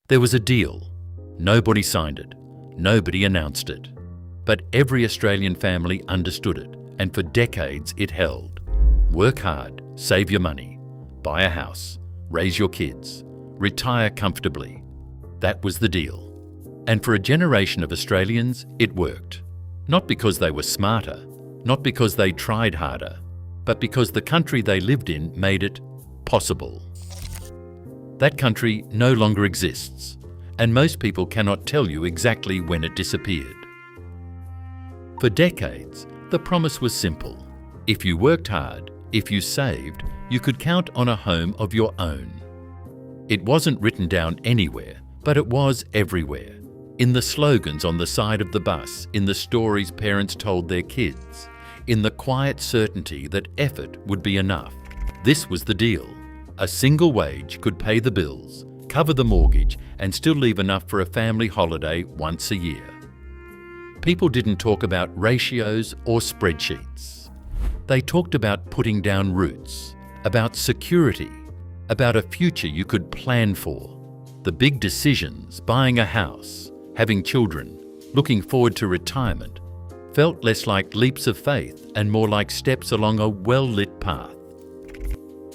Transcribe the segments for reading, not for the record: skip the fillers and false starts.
There was a deal. Nobody signed it. Nobody announced it. But every Australian family understood it, and for decades it held. Work hard, save your money, buy a house, raise your kids, retire comfortably. That was the deal. And for a generation of Australians, it worked. Not because they were smarter, not because they tried harder, but because the country they lived in made it possible. That country no longer exists, and most people cannot tell you exactly when it disappeared. For decades, the promise was simple. If you worked hard, if you saved, you could count on a home of your own. It wasn't written down anywhere, but it was everywhere. In the slogans on the side of the bus, in the stories parents told their kids, in the quiet certainty that effort would be enough. This was the deal. A single wage could pay the bills, cover the mortgage, and still leave enough for a family holiday once a year. People didn't talk about ratios or spreadsheets. They talked about putting down roots, about security, about a future you could plan for. The big decisions, buying a house, having children, looking forward to retirement, felt less like leaps of faith and more like steps along a well-lit path.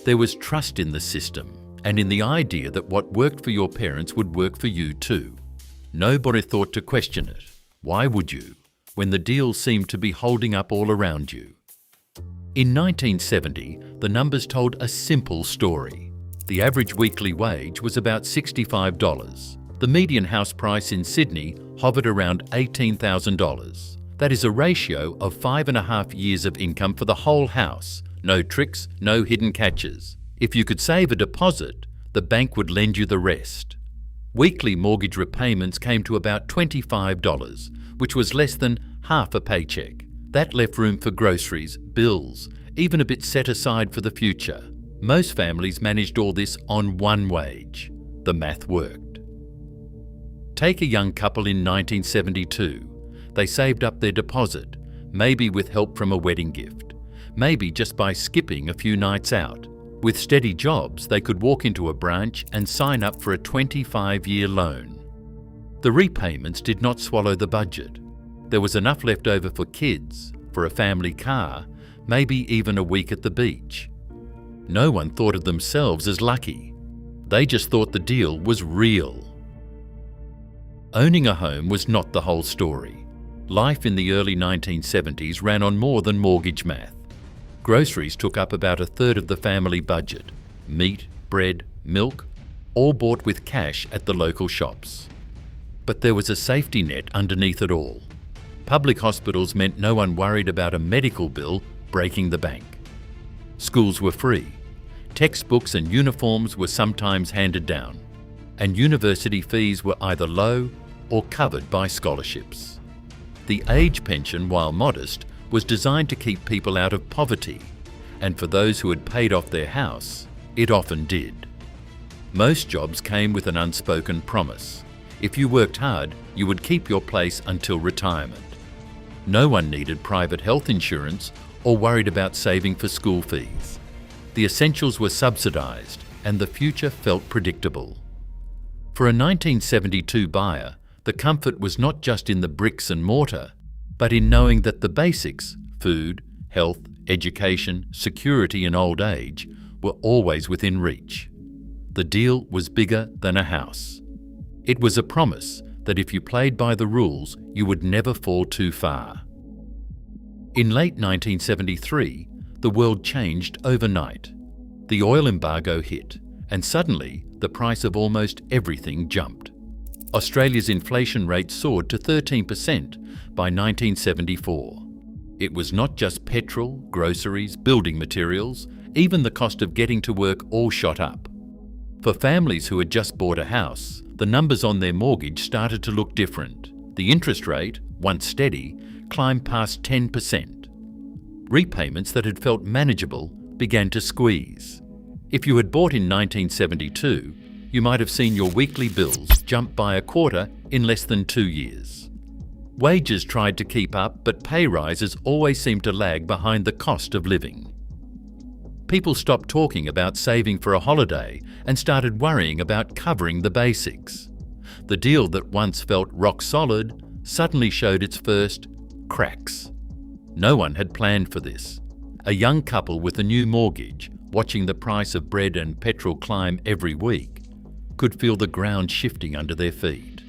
There was trust in the system and in the idea that what worked for your parents would work for you too. Nobody thought to question it. Why would you, when the deal seemed to be holding up all around you? In 1970, the numbers told a simple story. The average weekly wage was about $65. The median house price in Sydney hovered around $18,000. That is a ratio of 5.5 years of income for the whole house. No tricks, no hidden catches. If you could save a deposit, the bank would lend you the rest. Weekly mortgage repayments came to about $25, which was less than half a paycheck. That left room for groceries, bills, even a bit set aside for the future. Most families managed all this on one wage. The math worked. Take a young couple in 1972. They saved up their deposit, maybe with help from a wedding gift, maybe just by skipping a few nights out. With steady jobs, they could walk into a branch and sign up for a 25-year loan. The repayments did not swallow the budget. There was enough left over for kids, for a family car, maybe even a week at the beach. No one thought of themselves as lucky. They just thought the deal was real. Owning a home was not the whole story. Life in the early 1970s ran on more than mortgage math. Groceries took up about a third of the family budget. Meat, bread, milk, all bought with cash at the local shops. But there was a safety net underneath it all. Public hospitals meant no one worried about a medical bill breaking the bank. Schools were free. Textbooks and uniforms were sometimes handed down. And university fees were either low or covered by scholarships. The age pension, while modest, was designed to keep people out of poverty, and for those who had paid off their house, it often did. Most jobs came with an unspoken promise. If you worked hard, you would keep your place until retirement. No one needed private health insurance or worried about saving for school fees. The essentials were subsidised, and the future felt predictable. For a 1972 buyer, the comfort was not just in the bricks and mortar, but in knowing that the basics, food, health, education, security and old age, were always within reach. The deal was bigger than a house. It was a promise that if you played by the rules, you would never fall too far. In late 1973, the world changed overnight. The oil embargo hit, and suddenly the price of almost everything jumped. Australia's inflation rate soared to 13% by 1974. It was not just petrol, groceries, building materials, even the cost of getting to work all shot up. For families who had just bought a house, the numbers on their mortgage started to look different. The interest rate, once steady, climbed past 10%. Repayments that had felt manageable began to squeeze. If you had bought in 1972, you might have seen your weekly bills jump by a quarter in less than 2 years. Wages tried to keep up, but pay rises always seemed to lag behind the cost of living. People stopped talking about saving for a holiday and started worrying about covering the basics. The deal that once felt rock solid suddenly showed its first cracks. No one had planned for this. A young couple with a new mortgage, watching the price of bread and petrol climb every week, could feel the ground shifting under their feet.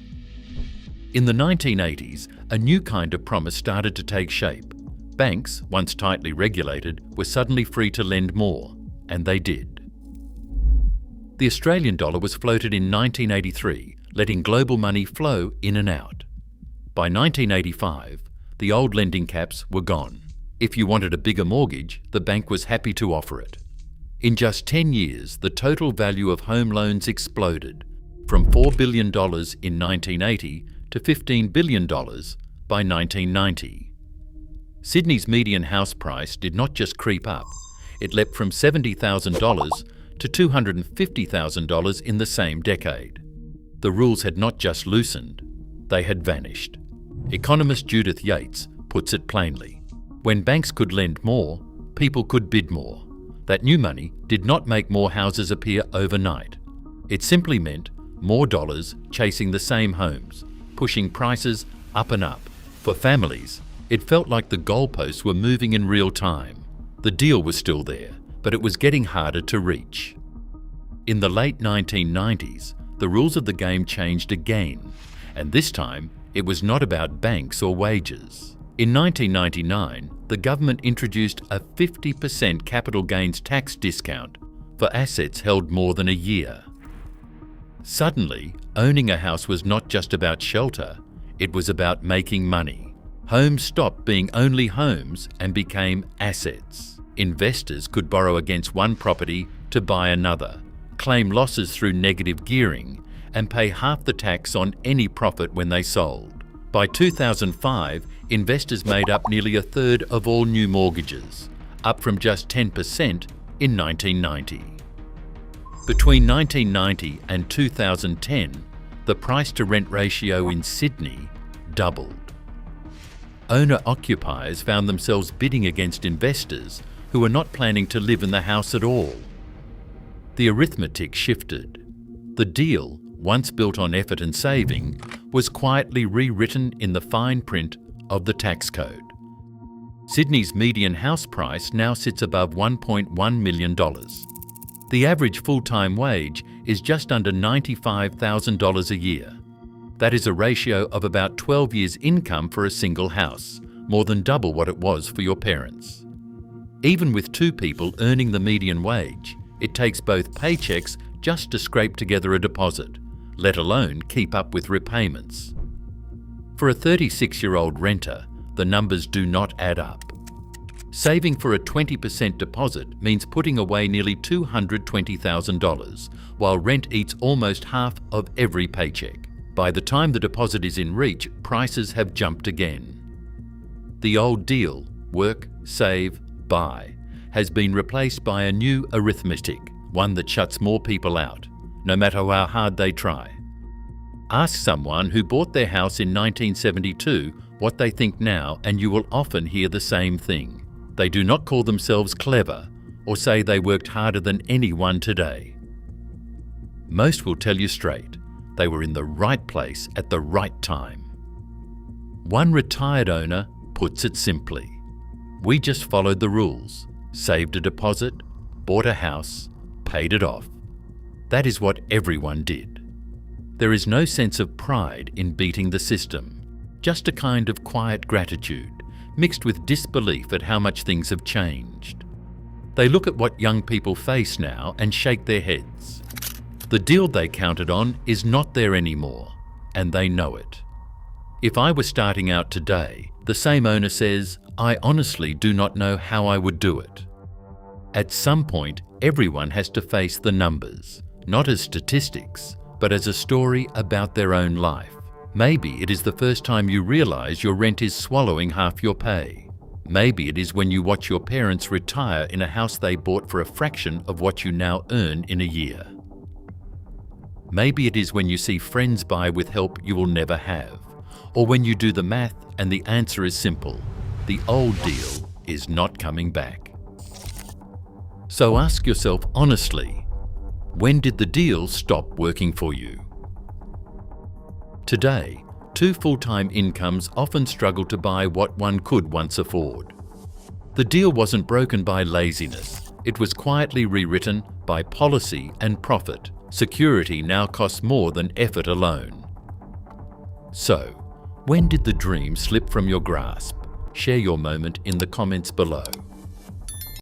In the 1980s, a new kind of promise started to take shape. Banks, once tightly regulated, were suddenly free to lend more, and they did. The Australian dollar was floated in 1983, letting global money flow in and out. By 1985, the old lending caps were gone. If you wanted a bigger mortgage, the bank was happy to offer it. In just 10 years, the total value of home loans exploded, from $4 billion in 1980 to $15 billion by 1990. Sydney's median house price did not just creep up, it leapt from $70,000 to $250,000 in the same decade. The rules had not just loosened, they had vanished. Economist Judith Yates puts it plainly. When banks could lend more, people could bid more. That new money did not make more houses appear overnight. It simply meant more dollars chasing the same homes, pushing prices up and up. For families, it felt like the goalposts were moving in real time. The deal was still there, but it was getting harder to reach. In the late 1990s, the rules of the game changed again, and this time it was not about banks or wages. In 1999, the government introduced a 50% capital gains tax discount for assets held more than a year. Suddenly, owning a house was not just about shelter, it was about making money. Homes stopped being only homes and became assets. Investors could borrow against one property to buy another, claim losses through negative gearing, and pay half the tax on any profit when they sold. By 2005, investors made up nearly a third of all new mortgages, up from just 10% in 1990. Between 1990 and 2010, the price-to-rent ratio in Sydney doubled. Owner-occupiers found themselves bidding against investors who were not planning to live in the house at all. The arithmetic shifted. The deal, once built on effort and saving, was quietly rewritten in the fine print of the tax code. Sydney's median house price now sits above $1.1 million. The average full-time wage is just under $95,000 a year. That is a ratio of about 12 years' income for a single house, more than double what it was for your parents. Even with two people earning the median wage, it takes both paychecks just to scrape together a deposit, let alone keep up with repayments. For a 36-year-old renter, the numbers do not add up. Saving for a 20% deposit means putting away nearly $220,000, while rent eats almost half of every paycheck. By the time the deposit is in reach, prices have jumped again. The old deal, work, save, buy, has been replaced by a new arithmetic, one that shuts more people out, no matter how hard they try. Ask someone who bought their house in 1972 what they think now, and you will often hear the same thing. They do not call themselves clever or say they worked harder than anyone today. Most will tell you straight, they were in the right place at the right time. One retired owner puts it simply, we just followed the rules, saved a deposit, bought a house, paid it off. That is what everyone did. There is no sense of pride in beating the system, just a kind of quiet gratitude, mixed with disbelief at how much things have changed. They look at what young people face now and shake their heads. The deal they counted on is not there anymore, and they know it. If I were starting out today, the same owner says, I honestly do not know how I would do it. At some point, everyone has to face the numbers, not as statistics, but as a story about their own life. Maybe it is the first time you realize your rent is swallowing half your pay. Maybe it is when you watch your parents retire in a house they bought for a fraction of what you now earn in a year. Maybe it is when you see friends buy with help you will never have, or when you do the math and the answer is simple. The old deal is not coming back. So ask yourself honestly, when did the deal stop working for you? Today, two full-time incomes often struggle to buy what one could once afford. The deal wasn't broken by laziness. It was quietly rewritten by policy and profit. Security now costs more than effort alone. So, when did the dream slip from your grasp? Share your moment in the comments below.